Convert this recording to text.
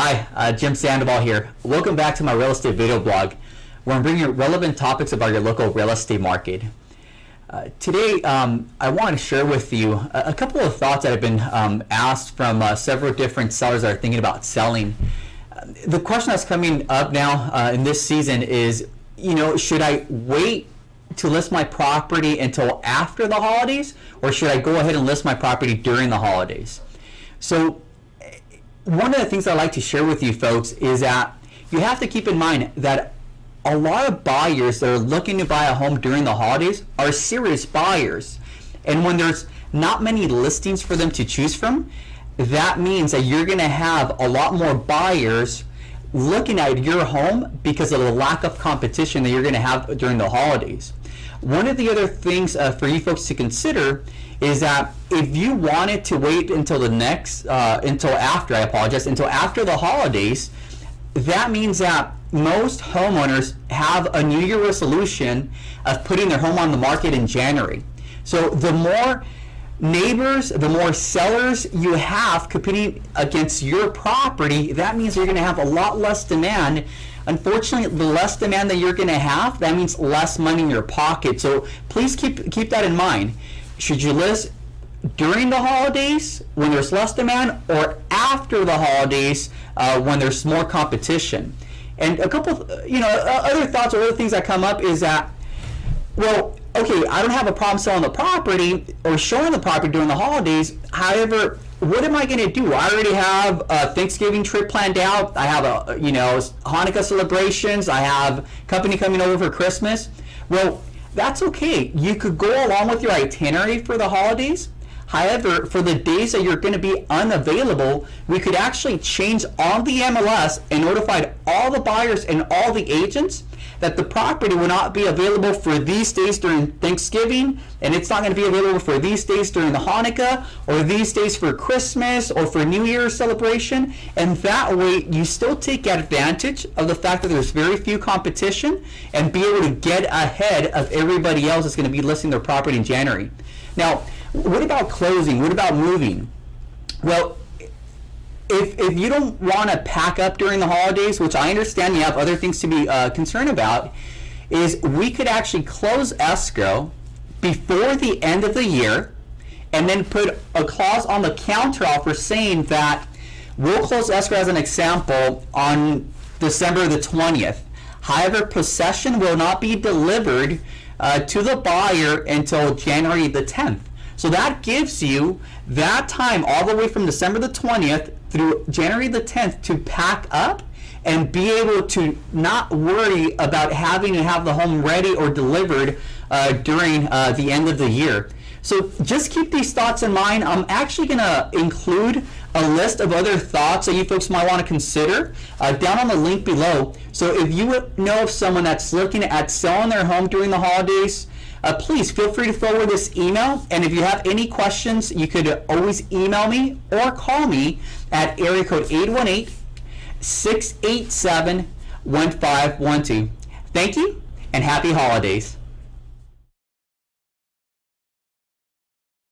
Hi, Jim Sandoval here. Welcome back to my real estate video blog, where I'm bringing you relevant topics about your local real estate market. Today, I want to share with you a couple of thoughts that have been asked from several different sellers that are thinking about selling. The question that's coming up now in this season is, should I wait to list my property until after the holidays, or should I go ahead and list my property during the holidays? So one of the things I like to share with you folks is that you have to keep in mind that a lot of buyers that are looking to buy a home during the holidays are serious buyers. And when there's not many listings for them to choose from, that means that you're going to have a lot more buyers looking at your home because of the lack of competition that you're going to have during the holidays. One of the other things for you folks to consider is that if you wanted to wait until until after the holidays, that means that most homeowners have a New Year resolution of putting their home on the market in January. So the more neighbors, the more sellers you have competing against your property, that means you're going to have a lot less demand. Unfortunately, the less demand that you're going to have, that means less money in your pocket. So please keep that in mind. Should you list during the holidays when there's less demand, or after the holidays when there's more competition? And a couple of, other thoughts or other things that come up is that, well, okay, I don't have a problem selling the property or showing the property during the holidays. However, what am I going to do? I already have a Thanksgiving trip planned out. I have Hanukkah celebrations. I have company coming over for Christmas. Well, that's okay. You could go along with your itinerary for the holidays. However, for the days that you're going to be unavailable, we could actually change on the MLS and notify all the buyers and all the agents that the property will not be available for these days during Thanksgiving, and it's not going to be available for these days during the Hanukkah, or these days for Christmas, or for New Year's celebration. And that way, you still take advantage of the fact that there's very few competition and be able to get ahead of everybody else that's going to be listing their property in January. Now, what about closing? What about moving? Well, if you don't want to pack up during the holidays, which I understand you have other things to be concerned about, is we could actually close escrow before the end of the year and then put a clause on the counteroffer saying that we'll close escrow, as an example, on December the 20th. However, possession will not be delivered to the buyer until January the 10th. So that gives you that time all the way from December the 20th through January the 10th to pack up and be able to not worry about having to have the home ready or delivered during the end of the year. So just keep these thoughts in mind. I'm actually going to include a list of other thoughts that you folks might want to consider down on the link below. So if you know of someone that's looking at selling their home during the holidays, please feel free to forward this email. And if you have any questions, you could always email me or call me at area code 818-687-1512. Thank you and happy holidays.